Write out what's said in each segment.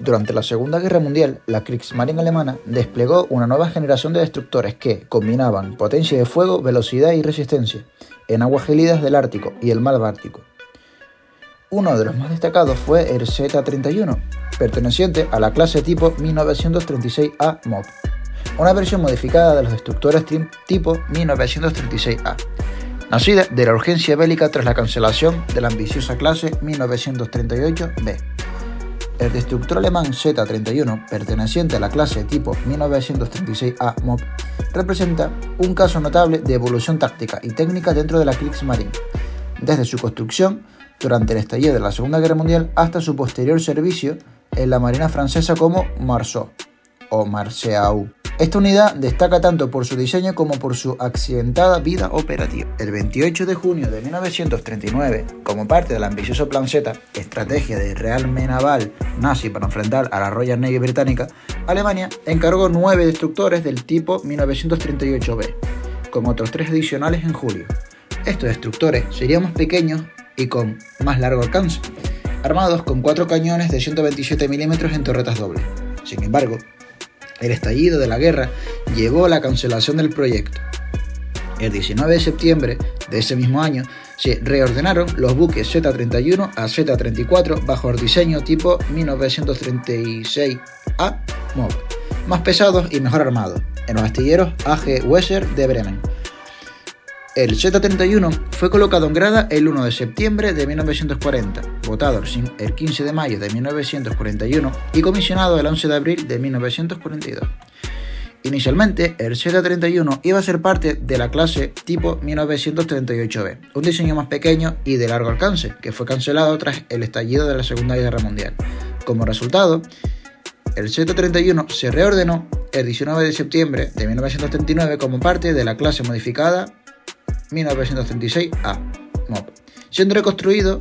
Durante la Segunda Guerra Mundial, la Kriegsmarine alemana desplegó una nueva generación de destructores que combinaban potencia de fuego, velocidad y resistencia en aguas gélidas del Ártico y el mar Báltico. Uno de los más destacados fue el Z-31, perteneciente a la clase tipo 1936A MOB, una versión modificada de los destructores tipo 1936A, nacida de la urgencia bélica tras la cancelación de la ambiciosa clase 1938B. El destructor alemán Z-31, perteneciente a la clase tipo 1936A MOB, representa un caso notable de evolución táctica y técnica dentro de la Kriegsmarine, desde su construcción durante el estallido de la Segunda Guerra Mundial hasta su posterior servicio en la Marina francesa como Marceau o Marceau. Esta unidad destaca tanto por su diseño como por su accidentada vida operativa. El 28 de junio de 1939, como parte del ambicioso Plan Z, estrategia de rearme naval nazi para enfrentar a la Royal Navy británica, Alemania encargó 9 destructores del tipo 1938B, con otros 3 adicionales en julio. Estos destructores serían más pequeños y con más largo alcance, armados con 4 cañones de 127 mm en torretas dobles. Sin embargo, el estallido de la guerra llevó a la cancelación del proyecto. El 19 de septiembre de ese mismo año se reordenaron los buques Z-31 a Z-34 bajo el diseño tipo 1936A MOB, más pesados y mejor armados, en los astilleros A.G. Weser de Bremen. El Z-31 fue colocado en grada el 1 de septiembre de 1940, votado el 15 de mayo de 1941 y comisionado el 11 de abril de 1942. Inicialmente, el Z-31 iba a ser parte de la clase tipo 1938B, un diseño más pequeño y de largo alcance, que fue cancelado tras el estallido de la Segunda Guerra Mundial. Como resultado, el Z-31 se reordenó el 19 de septiembre de 1939 como parte de la clase modificada 1936A MOB, siendo reconstruido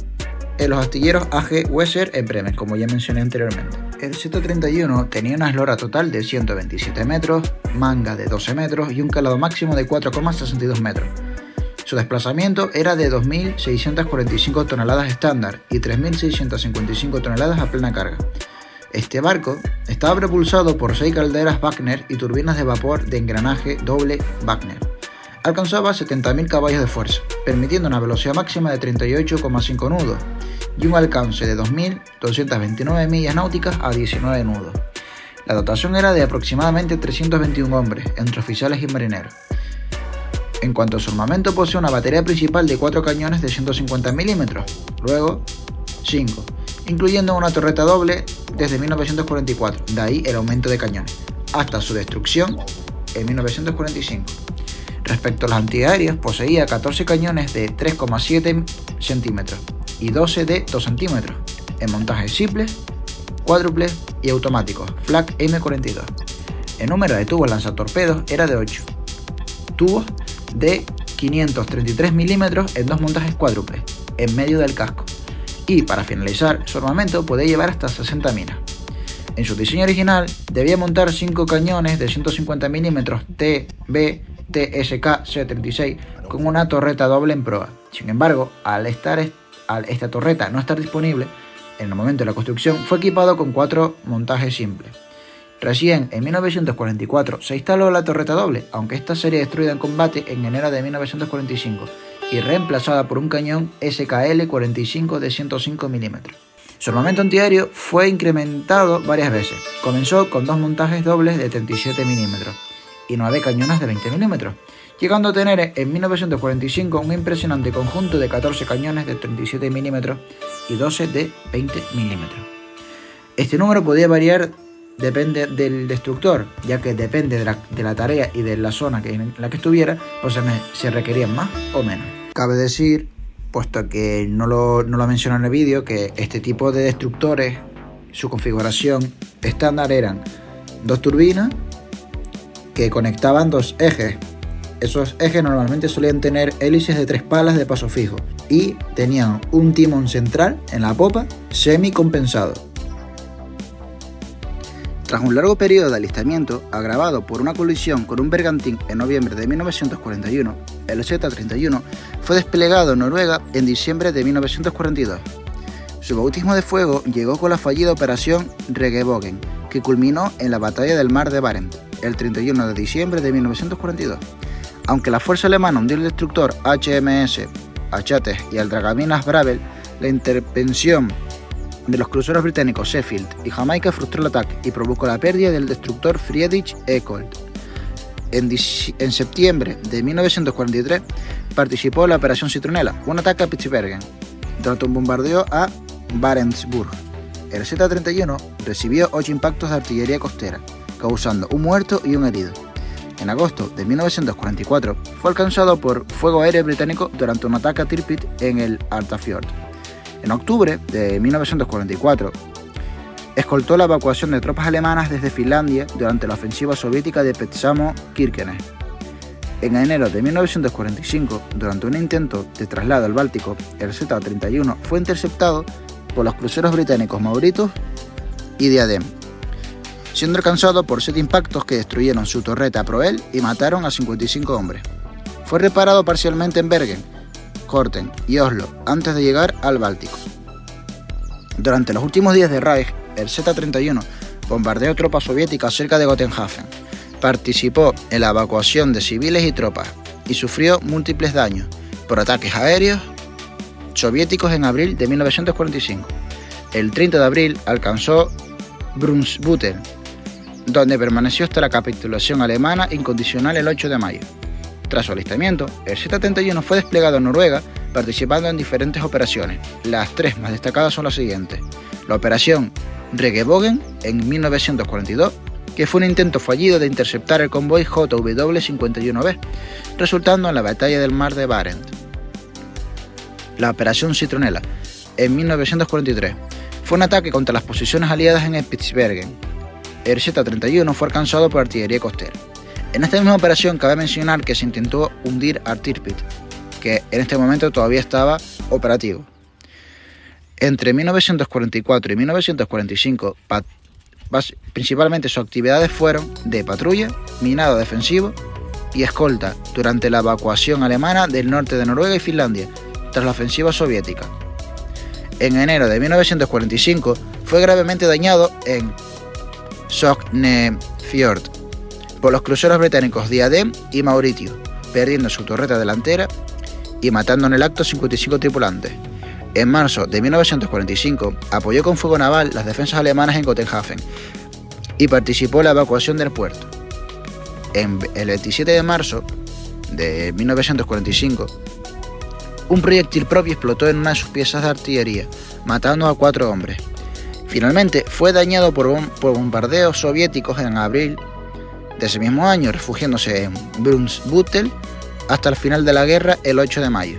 en los astilleros A.G. Weser en Bremen, como ya mencioné anteriormente. El Z-31 tenía una eslora total de 127 metros, manga de 12 metros y un calado máximo de 4,62 metros. Su desplazamiento era de 2.645 toneladas estándar y 3.655 toneladas a plena carga. Este barco estaba propulsado por 6 calderas Wagner y turbinas de vapor de engranaje doble Wagner. Alcanzaba 70.000 caballos de fuerza, permitiendo una velocidad máxima de 38,5 nudos y un alcance de 2.229 millas náuticas a 19 nudos. La dotación era de aproximadamente 321 hombres, entre oficiales y marineros. En cuanto a su armamento, posee una batería principal de 4 cañones de 150 mm, luego 5, incluyendo una torreta doble desde 1944, de ahí el aumento de cañones, hasta su destrucción en 1945. Respecto a los antiaéreos, poseía 14 cañones de 3,7 centímetros y 12 de 2 centímetros, en montajes simples, cuádruples y automáticos, Flak M42. El número de tubos lanzatorpedos era de 8, tubos de 533 milímetros en 2 montajes cuádruples, en medio del casco, y para finalizar, su armamento podía llevar hasta 60 minas. En su diseño original, debía montar 5 cañones de 150 milímetros TSK C-36 con una torreta doble en proa. Sin embargo, al esta torreta no estar disponible en el momento de la construcción, fue equipado con 4 montajes simples. Recién en 1944 se instaló la torreta doble, aunque esta sería destruida en combate en enero de 1945 y reemplazada por un cañón SKL-45 de 105 mm. Su armamento antiaéreo fue incrementado varias veces. Comenzó con 2 montajes dobles de 37 mm y 9 cañones de 20 mm, llegando a tener en 1945 un impresionante conjunto de 14 cañones de 37 mm y 12 de 20 mm. Este número podía variar, depende del destructor, ya que depende de la tarea y de la zona en la que estuviera, pues se requerían más o menos. Cabe decir, puesto que no lo mencioné en el vídeo, que este tipo de destructores, su configuración estándar eran 2 turbinas que conectaban 2 ejes. Esos ejes normalmente solían tener hélices de 3 palas de paso fijo y tenían un timón central en la popa semi-compensado. Tras un largo periodo de alistamiento, agravado por una colisión con un bergantín en noviembre de 1941, el Z-31 fue desplegado en Noruega en diciembre de 1942. Su bautismo de fuego llegó con la fallida operación Regenbogen, que culminó en la batalla del mar de Barents, el 31 de diciembre de 1942. Aunque la fuerza alemana hundió el destructor HMS Achates y el dragaminas Bravel, la intervención de los cruceros británicos Sheffield y Jamaica frustró el ataque y provocó la pérdida del destructor Friedrich Ekold. En septiembre de 1943 participó en la Operación Citronela, un ataque a Spitsbergen, durante un bombardeo a Barentsburg. El Z-31 recibió 8 impactos de artillería costera, causando un muerto y un herido. En agosto de 1944 fue alcanzado por fuego aéreo británico durante un ataque a Tirpitz en el Altafiord. En octubre de 1944 escoltó la evacuación de tropas alemanas desde Finlandia durante la ofensiva soviética de Petsamo-Kirkenes. En enero de 1945, durante un intento de traslado al Báltico, el Z-31 fue interceptado por los cruceros británicos Mauritius y Diadem, siendo alcanzado por 7 impactos que destruyeron su torreta Proel y mataron a 55 hombres. Fue reparado parcialmente en Bergen, Horten y Oslo antes de llegar al Báltico. Durante los últimos días de Reich, el Z-31 bombardeó tropas soviéticas cerca de Gotenhafen, participó en la evacuación de civiles y tropas y sufrió múltiples daños por ataques aéreos soviéticos en abril de 1945. El 30 de abril alcanzó Brunsbüttel, donde permaneció hasta la capitulación alemana incondicional el 8 de mayo. Tras su alistamiento, el Z-31 fue desplegado en Noruega, participando en diferentes operaciones. Las 3 más destacadas son las siguientes: la operación Regenbogen en 1942, que fue un intento fallido de interceptar el convoy JW-51B, resultando en la batalla del mar de Barents. La operación Citronela en 1943 fue un ataque contra las posiciones aliadas en Spitsbergen. El Z-31 fue alcanzado por artillería costera. En esta misma operación cabe mencionar que se intentó hundir a Tirpitz, que en este momento todavía estaba operativo. Entre 1944 y 1945, principalmente sus actividades fueron de patrulla, minado defensivo y escolta durante la evacuación alemana del norte de Noruega y Finlandia, tras la ofensiva soviética. En enero de 1945 fue gravemente dañado en Sognefjord por los cruceros británicos Diadem y Mauritius, perdiendo su torreta delantera y matando en el acto 55 tripulantes. En marzo de 1945 apoyó con fuego naval las defensas alemanas en Gotenhafen y participó en la evacuación del puerto. El 27 de marzo de 1945, un proyectil propio explotó en una de sus piezas de artillería, matando a 4 hombres. Finalmente fue dañado por bombardeos soviéticos en abril de ese mismo año, refugiándose en Brunsbüttel hasta el final de la guerra el 8 de mayo.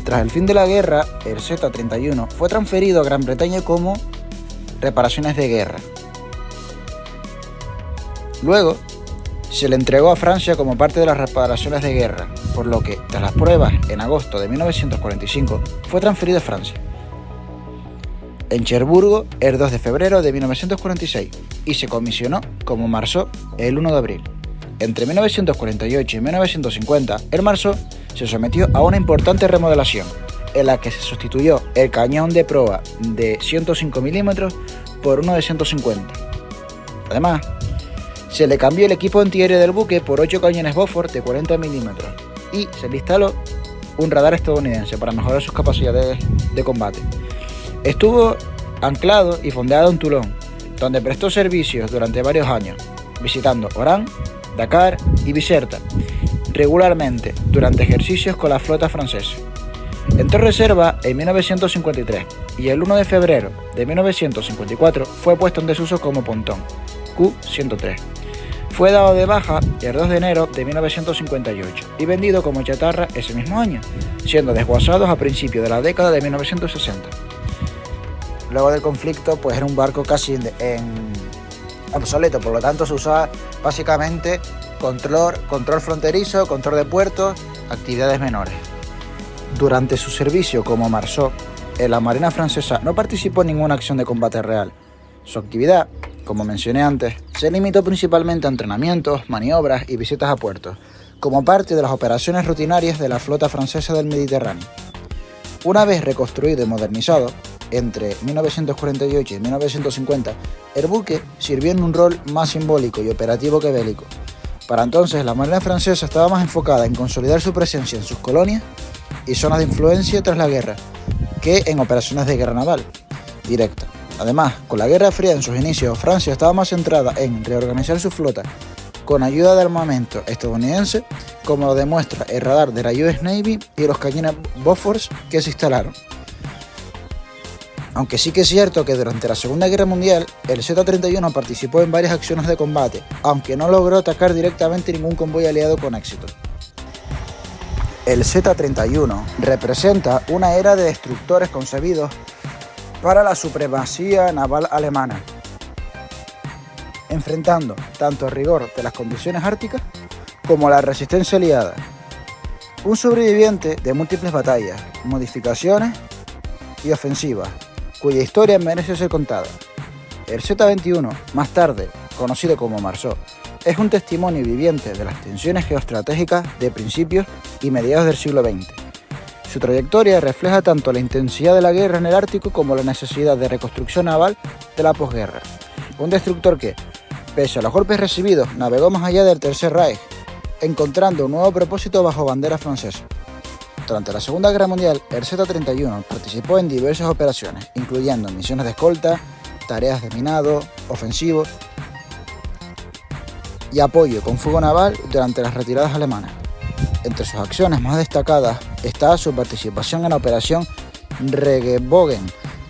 Tras el fin de la guerra, el Z-31 fue transferido a Gran Bretaña como reparaciones de guerra. Luego, se le entregó a Francia como parte de las reparaciones de guerra, por lo que, tras las pruebas en agosto de 1945, fue transferido a Francia. En Cherburgo el 2 de febrero de 1946 y se comisionó como Marceau el 1 de abril. Entre 1948 y 1950, el Marceau se sometió a una importante remodelación, en la que se sustituyó el cañón de proa de 105 mm por uno de 150. Además, se le cambió el equipo antiaéreo del buque por 8 cañones Bofors de 40 mm y se le instaló un radar estadounidense para mejorar sus capacidades de combate. Estuvo anclado y fondeado en Toulon, donde prestó servicios durante varios años, visitando Orán, Dakar y Bizerta regularmente durante ejercicios con la flota francesa. Entró en reserva en 1953 y el 1 de febrero de 1954 fue puesto en desuso como pontón, Q-103. Fue dado de baja el 2 de enero de 1958 y vendido como chatarra ese mismo año, siendo desguazados a principios de la década de 1960. Luego del conflicto, pues era un barco casi obsoleto, por lo tanto se usaba básicamente control fronterizo, control de puertos, actividades menores. Durante su servicio como Marceau, en la Marina francesa no participó en ninguna acción de combate real. Su actividad, como mencioné antes, se limitó principalmente a entrenamientos, maniobras y visitas a puertos, como parte de las operaciones rutinarias de la flota francesa del Mediterráneo. Una vez reconstruido y modernizado, entre 1948 y 1950, el buque sirvió en un rol más simbólico y operativo que bélico. Para entonces, la Marina francesa estaba más enfocada en consolidar su presencia en sus colonias y zonas de influencia tras la guerra, que en operaciones de guerra naval directa. Además, con la Guerra Fría en sus inicios, Francia estaba más centrada en reorganizar su flota con ayuda de armamento estadounidense, como lo demuestra el radar de la US Navy y los cañones Bofors que se instalaron. Aunque sí que es cierto que durante la Segunda Guerra Mundial, el Z-31 participó en varias acciones de combate, aunque no logró atacar directamente ningún convoy aliado con éxito. El Z-31 representa una era de destructores concebidos para la supremacía naval alemana, enfrentando tanto el rigor de las condiciones árticas como la resistencia aliada. Un sobreviviente de múltiples batallas, modificaciones y ofensivas, cuya historia merece ser contada. El Z-21, más tarde conocido como Marceau, es un testimonio viviente de las tensiones geoestratégicas de principios y mediados del siglo XX. Su trayectoria refleja tanto la intensidad de la guerra en el Ártico como la necesidad de reconstrucción naval de la posguerra. Un destructor que, pese a los golpes recibidos, navegó más allá del Tercer Reich, encontrando un nuevo propósito bajo bandera francesa. Durante la Segunda Guerra Mundial, el Z-31 participó en diversas operaciones, incluyendo misiones de escolta, tareas de minado, ofensivos y apoyo con fuego naval durante las retiradas alemanas. Entre sus acciones más destacadas está su participación en la Operación Regenbogen,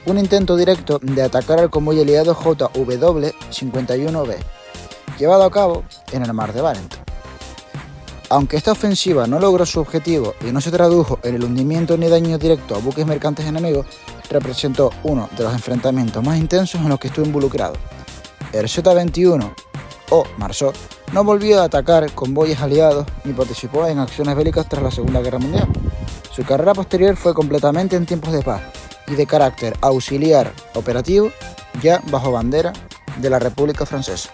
un intento directo de atacar al convoy aliado JW-51B, llevado a cabo en el Mar de Barents. Aunque esta ofensiva no logró su objetivo y no se tradujo en el hundimiento ni daño directo a buques mercantes enemigos, representó uno de los enfrentamientos más intensos en los que estuvo involucrado. El Z-21, o Marceau, no volvió a atacar convoyes aliados ni participó en acciones bélicas tras la Segunda Guerra Mundial. Su carrera posterior fue completamente en tiempos de paz y de carácter auxiliar operativo, ya bajo bandera de la República Francesa.